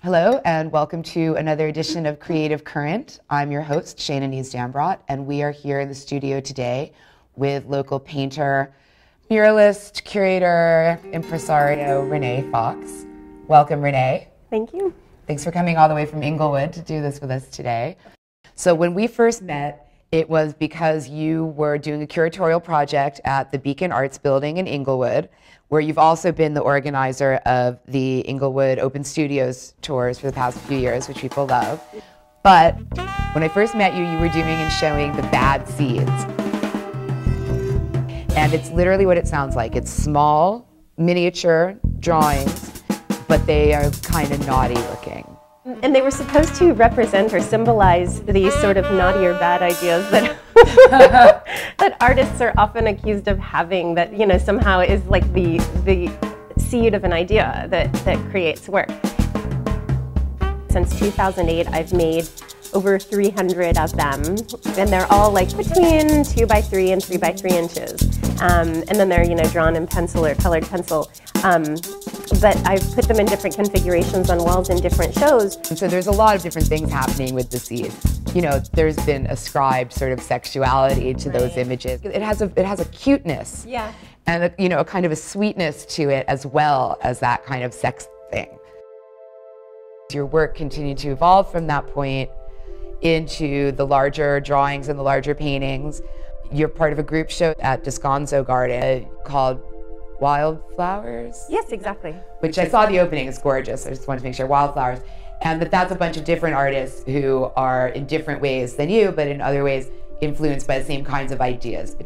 Hello and welcome to another edition of Creative Current. I'm your host, Shana Nys Dambrot, and we are here in the studio today with local painter, muralist, curator, impresario, Renée Fox. Welcome, Renée. Thank you. Thanks for coming all the way from Inglewood to do this with us today. So when we first met, it was because you were doing a curatorial project at the Beacon Arts Building in Inglewood, where you've also been the organizer of the Inglewood Open Studios tours for the past few years, which people love. But when I first met you, you were doing and showing the bad seeds. And it's literally what it sounds like. It's small, miniature drawings, but they are kind of naughty looking. And they were supposed to represent or symbolize these sort of naughty or bad ideas that that artists are often accused of having, that, you know, somehow is like the seed of an idea that creates work. Since 2008, I've made over 300 of them, and they're all like between 2 by 3 and 3 by 3 inches. And then they're, you know, drawn in pencil or colored pencil. But I've put them in different configurations on walls in different shows. And so there's a lot of different things happening with the seeds. You know, there's been ascribed sort of sexuality to those images. It has a cuteness. Yeah. And a, you know, a kind of a sweetness to it, as well as that kind of sex thing. Your work continued to evolve from that point into the larger drawings and the larger paintings. You're part of a group show at Descanso Gardens called Wildflowers? Yes, exactly. Which I saw the opening, it's gorgeous. I just wanted to make sure, Wildflowers. And that's a bunch of different artists who are in different ways than you, but in other ways influenced by the same kinds of ideas.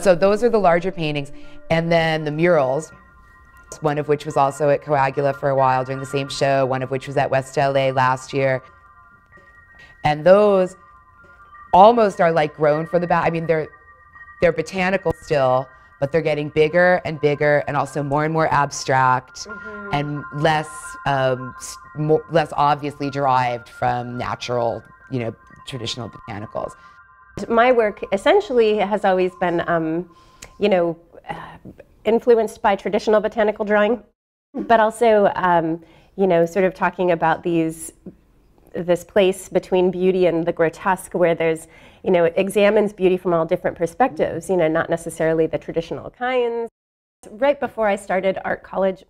So those are the larger paintings. And then the murals, one of which was also at Coagula for a while during the same show, one of which was at West LA last year. And those almost are like grown for the back. I mean, they're botanical still, but they're getting bigger and bigger, and also more and more abstract, and less obviously derived from natural, you know, traditional botanicals. My work essentially has always been, you know, influenced by traditional botanical drawing, but also, you know, sort of talking about this place between beauty and the grotesque, where there's, you know, it examines beauty from all different perspectives, you know, not necessarily the traditional kinds. Right before I started art college,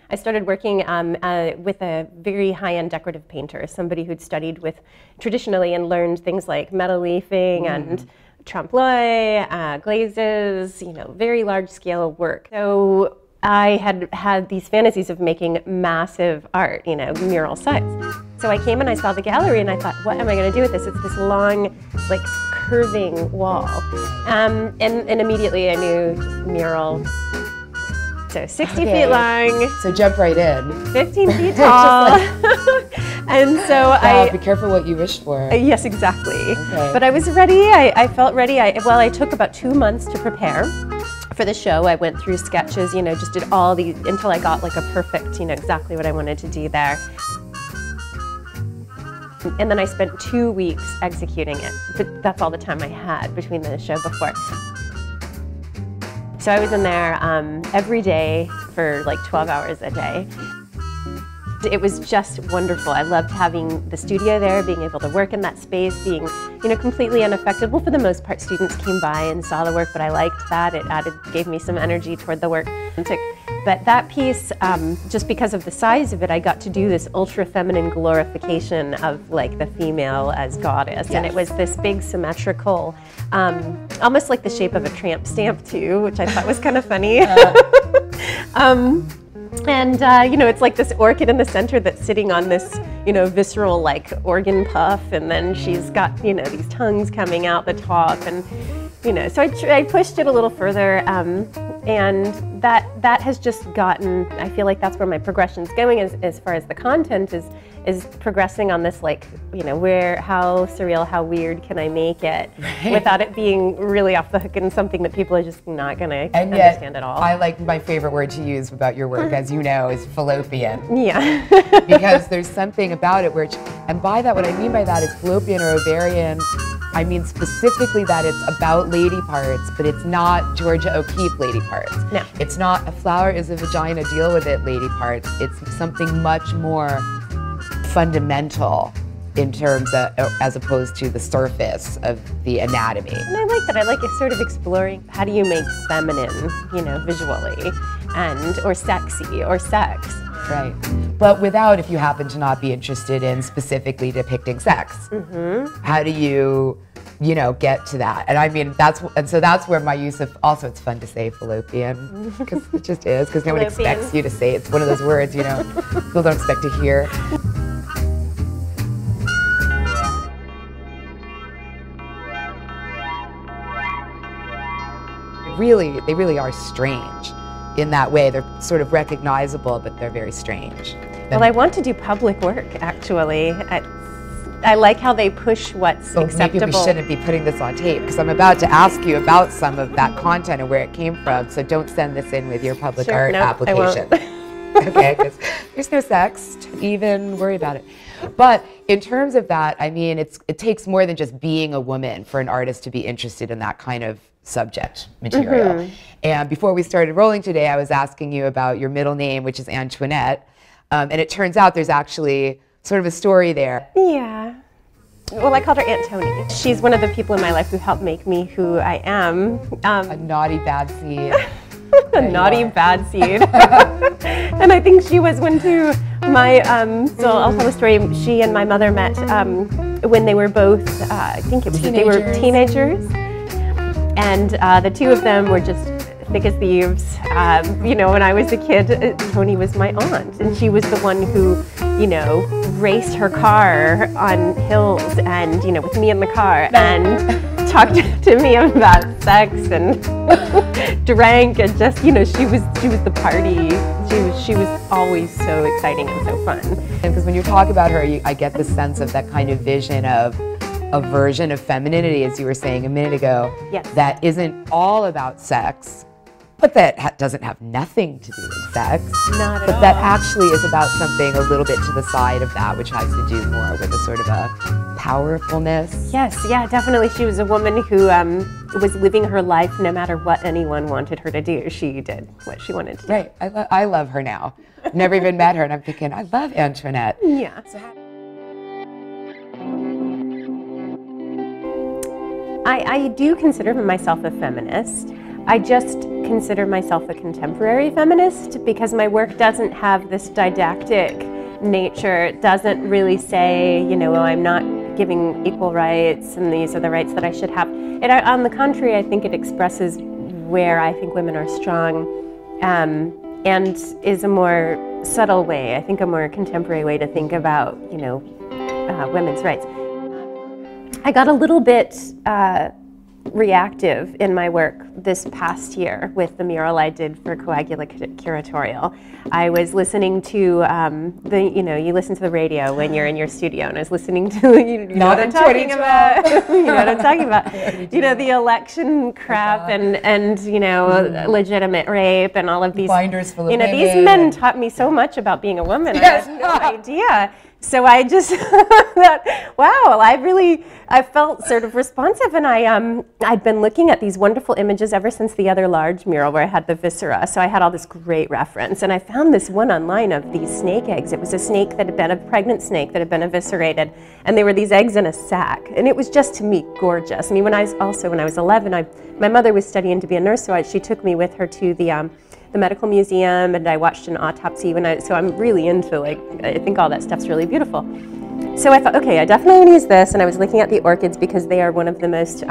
I started working with a very high-end decorative painter, somebody who'd studied with traditionally and learned things like metal leafing and trompe-l'oeil, glazes, you know, very large-scale work. So I had these fantasies of making massive art, you know, mural size. So I came and I saw the gallery and I thought, what am I going to do with this? It's this long, like, curving wall. And immediately I knew just mural. So 60 feet long. So jump right in. 15 feet tall. And so be careful what you wish for. Yes, exactly. Okay. But I was ready. I felt ready. I took about 2 months to prepare for the show. I went through sketches, you know, just did all these until I got like a perfect, you know, exactly what I wanted to do there. And then I spent 2 weeks executing it. But that's all the time I had between the show before. So I was in there every day for like 12 hours a day. It was just wonderful. I loved having the studio there, being able to work in that space, being, you know, completely unaffected. Well, for the most part, students came by and saw the work, but I liked that. It gave me some energy toward the work. But that piece, just because of the size of it, I got to do this ultra-feminine glorification of like the female as goddess. Yes. And it was this big symmetrical, almost like the shape of a tramp stamp too, which I thought was kind of funny. And you know, it's like this orchid in the center that's sitting on this, you know, visceral like organ puff, and then she's got, you know, these tongues coming out the top, and you know, so I pushed it a little further, and that has just gotten, I feel like that's where my progression's going as far as the content is progressing on this, like, you know, how surreal, how weird can I make it without it being really off the hook and something that people are just not going to understand at all. I like, my favorite word to use about your work, as you know, is fallopian. Yeah. Because there's something about it which, and by that, what I mean by that is fallopian or ovarian I mean specifically that it's about lady parts, but it's not Georgia O'Keeffe lady parts. No. It's not a flower is a vagina, deal with it lady parts. It's something much more fundamental in terms of, as opposed to the surface of the anatomy. And I like that. I like it sort of exploring how do you make feminine, you know, visually, and or sexy or sex. Right. But without, if you happen to not be interested in specifically depicting sex, how do you know, get to that? And I mean, so that's where my use of, also it's fun to say fallopian, because it just is, because no one expects you to say it. It's one of those words, you know, people don't expect to hear. They really are strange in that way. They're sort of recognizable, but they're very strange. Well, I want to do public work, actually. I like how they push what's acceptable. Maybe we shouldn't be putting this on tape, because I'm about to ask you about some of that content and where it came from, so don't send this in with your public art application. I won't. Okay, because there's no sex to even worry about it. But in terms of that, I mean, it takes more than just being a woman for an artist to be interested in that kind of subject material. And before we started rolling today, I was asking you about your middle name, which is Antoinette, and it turns out there's actually sort of a story there. Yeah. Well, I called her Aunt Tony. She's one of the people in my life who helped make me who I am. A naughty bad seed. A naughty bad seed. And I think she was one too. So I'll tell the story. She and my mother met when they were both, I think it was, they were teenagers. And the two of them were just thick as thieves. You know, when I was a kid, Tony was my aunt, and she was the one who, you know, raced her car on hills and, you know, with me in the car and talked to me about sex and drank and just, you know, she was the party. She was always so exciting and so fun. And because when you talk about her, I get the sense of that kind of vision of a version of femininity, as you were saying a minute ago, that isn't all about sex, but that doesn't have nothing to do with sex. Not at but all. that actually is about something a little bit to the side of that, which has to do more with a sort of a powerfulness. Yes, yeah, definitely. She was a woman who was living her life no matter what anyone wanted her to do. She did what she wanted to do. Right. I love her now. I've never even met her, and I'm thinking, I love Antoinette. Yeah. I do consider myself a feminist. I just consider myself a contemporary feminist because my work doesn't have this didactic nature. It doesn't really say, you know, well, I'm not giving equal rights and these are the rights that I should have. On the contrary, I think it expresses where I think women are strong and is a more subtle way, I think a more contemporary way to think about, you know, women's rights. I got a little bit reactive in my work this past year with the mural I did for Coagula Curatorial. I was listening to you know, you listen to the radio when you're in your studio, and I was listening to, you know what I'm talking about. You know what I'm talking about. You know, the election crap and you know, legitimate rape and all of these. Binders full of women. These men taught me so much about being a woman. Yes. I had no idea. So I just thought, wow, I felt sort of responsive, and I'd been looking at these wonderful images ever since the other large mural where I had the viscera. So I had all this great reference, and I found this one online of these snake eggs. It was a snake that had been a pregnant snake that had been eviscerated, and they were these eggs in a sack, and it was just to me gorgeous. I mean, when I was 11, my mother was studying to be a nurse, so she took me with her to the medical museum, and I watched an autopsy so I'm really into, like, I think all that stuff's really beautiful. So I thought, okay, I definitely want to use this, and I was looking at the orchids because they are one of the most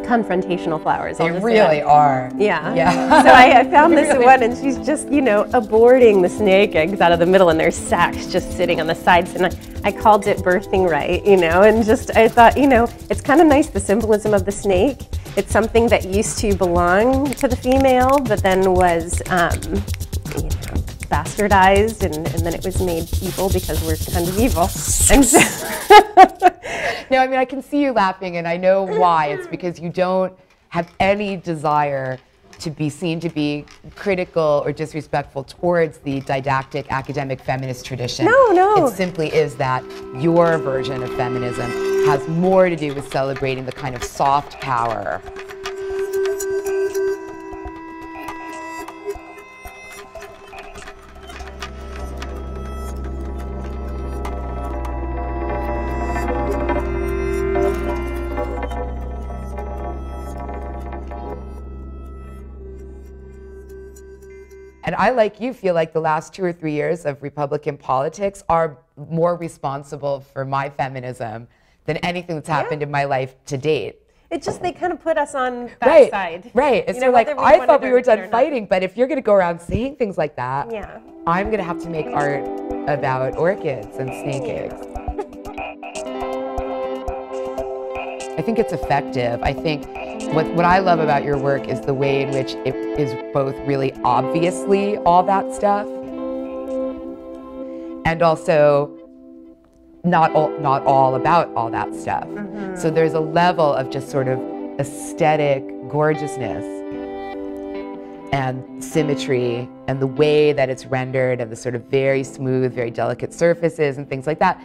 confrontational flowers. They really are. Yeah. Yeah. So I found this one, and she's just, you know, aborting the snake eggs out of the middle, and there's sacks just sitting on the sides, and I called it birthing right, you know, and just, I thought, you know, it's kind of nice, the symbolism of the snake. It's something that used to belong to the female, but then was, you know, bastardized, and then it was made evil because we're kind of evil. And so no, I mean, I can see you laughing, and I know why. It's because you don't have any desire to be seen to be critical or disrespectful towards the didactic academic feminist tradition. No. It simply is that your version of feminism has more to do with celebrating the kind of soft power. And I, like you, feel like the last 2 or 3 years of Republican politics are more responsible for my feminism than anything that's happened in my life to date. It's just they kind of put us on that side. Right. It's like, I thought we were done fighting, but if you're going to go around saying things like that, I'm going to have to make art about orchids and snake eggs. I think it's effective. I think what I love about your work is the way in which it is both really obviously all that stuff and also not all about all that stuff. So there's a level of just sort of aesthetic gorgeousness and symmetry and the way that it's rendered and the sort of very smooth, very delicate surfaces and things like that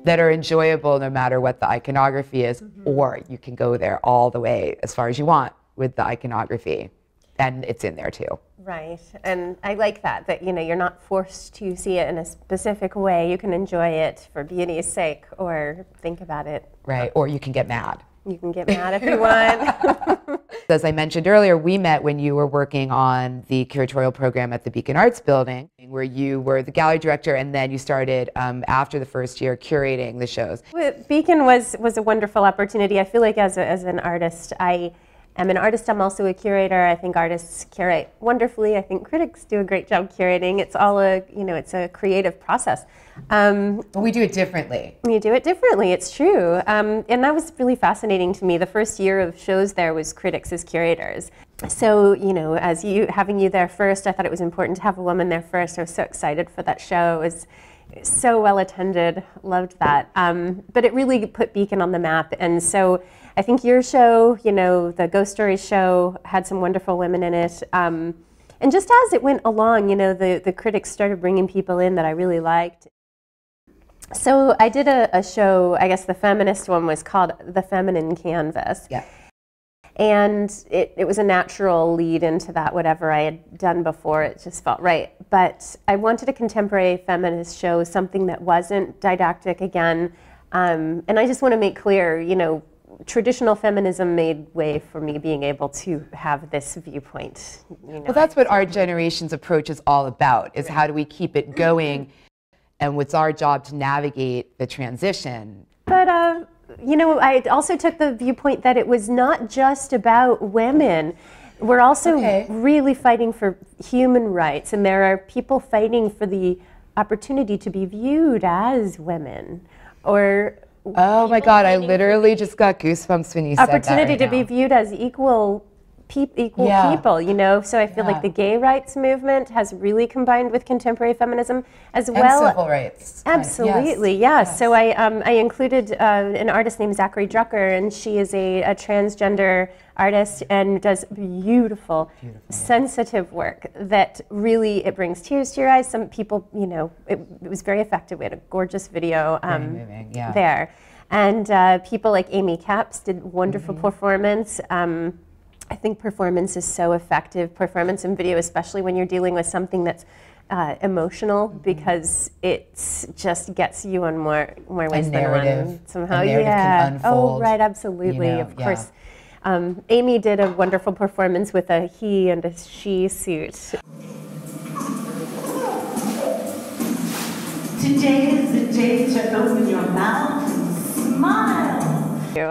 that are enjoyable no matter what the iconography is, or you can go there all the way as far as you want with the iconography, and it's in there too. Right, and I like that you know, you're not forced to see it in a specific way. You can enjoy it for beauty's sake or think about it. Right, or you can get mad. You can get mad if you want. As I mentioned earlier, we met when you were working on the curatorial program at the Beacon Arts Building, where you were the gallery director, and then you started, after the first year, curating the shows. Beacon was a wonderful opportunity. I feel like as an artist, I am an artist. I'm also a curator. I think artists curate wonderfully. I think critics do a great job curating. It's all it's a creative process. But we do it differently. You do it differently, it's true. And that was really fascinating to me. The first year of shows there was critics as curators. So, you know, having you there first, I thought it was important to have a woman there first. I was so excited for that show. It was so well attended, loved that. But it really put Beacon on the map. And so I think your show, you know, the Ghost Stories show had some wonderful women in it. And just as it went along, you know, the critics started bringing people in that I really liked. So I did a show, I guess the feminist one was called The Feminine Canvas. Yeah. And it was a natural lead into that, whatever I had done before, it just felt right. But I wanted a contemporary feminist show, something that wasn't didactic again. And I just want to make clear, you know, traditional feminism made way for me being able to have this viewpoint. You know. Well, that's what our generation's approach is all about, is how do we keep it going, and what's our job to navigate the transition. But, you know, I also took the viewpoint that it was not just about women. We're also really fighting for human rights, and there are people fighting for the opportunity to be viewed as women, or oh my God, I literally just got goosebumps when you said that. Opportunity to be viewed as equal people, you know. So I feel like the gay rights movement has really combined with contemporary feminism as well. And civil rights. Absolutely, yes. So I included an artist named Zachary Drucker, and she is a transgender artist and does beautiful, sensitive work that really, it brings tears to your eyes. Some people, you know, it was very effective. We had a gorgeous video there. And people like Amy Capps did wonderful performance. I think performance is so effective, performance in video, especially when you're dealing with something that's emotional, because it just gets you on more ways than one. Somehow, can unfold, oh, right, absolutely, you know, of course. Amy did a wonderful performance with a he and a she suit. Today is the day to open your mouth and smile.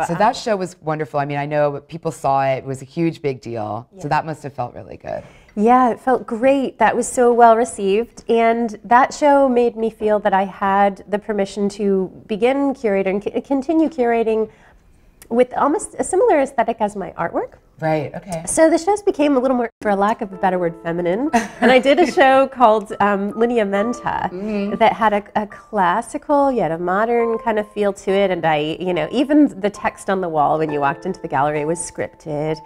So that show was wonderful. I mean, I know people saw it. It was a huge, big deal. So that must have felt really good. Yeah, it felt great. That was so well received. And that show made me feel that I had the permission to begin curating, continue curating with almost a similar aesthetic as my artwork. Right, okay. So the shows became a little more, for a lack of a better word, feminine. And I did a show called Lineamenta that had a classical yet a modern kind of feel to it. And you know, even the text on the wall when you walked into the gallery was scripted.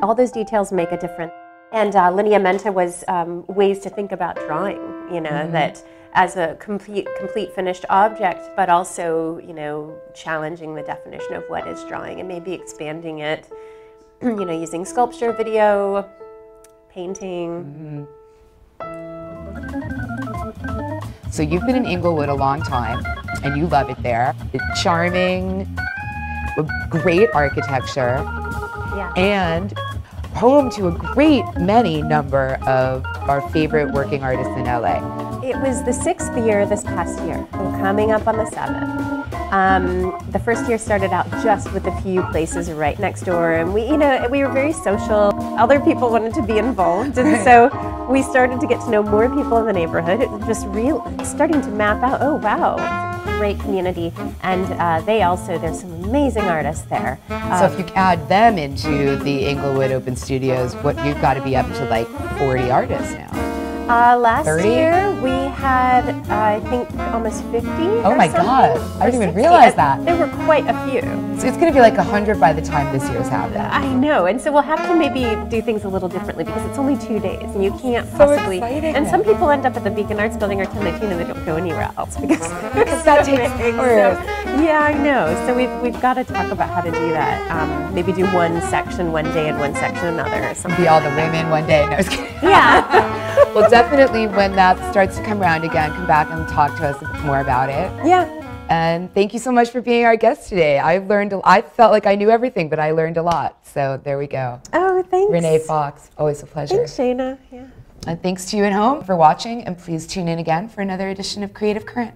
All those details make a difference. And Lineamenta was ways to think about drawing, you know, that as a complete finished object, but also, you know, challenging the definition of what is drawing and maybe expanding it, you know, using sculpture, video, painting. So you've been in Inglewood a long time, and you love it there. It's charming, with great architecture, and home to a great many number of our favorite working artists in LA. It was the 6th year this past year. We're coming up on the 7th. The first year started out just with a few places right next door, and we were very social. Other people wanted to be involved, and so we started to get to know more people in the neighborhood. It was just starting to map out, oh wow, great community, and there's some amazing artists there. So if you add them into the Inglewood Open Studios, you've got to be up to like 40 artists now. Last 30? year we had, I think, almost 50. Oh my God, I didn't even realize that. There were quite a few. So it's going to be like 100 by the time this year's happening. I know, and so we'll have to maybe do things a little differently because it's only 2 days and you can't possibly. So exciting. And some people end up at the Beacon Arts Building or 1019 and they don't go anywhere else because that takes hours. Yeah, I know. So we've got to talk about how to do that. Maybe do one section one day and one section another or something. Be all the women one day. No, I was kidding. Yeah. Well, definitely when that starts to come around again, come back and talk to us a bit more about it. Yeah. And thank you so much for being our guest today. I felt like I knew everything, but I learned a lot. So there we go. Oh, thanks. Renée Fox, always a pleasure. Thanks, Shana. Yeah. And thanks to you at home for watching, and please tune in again for another edition of Creative Current.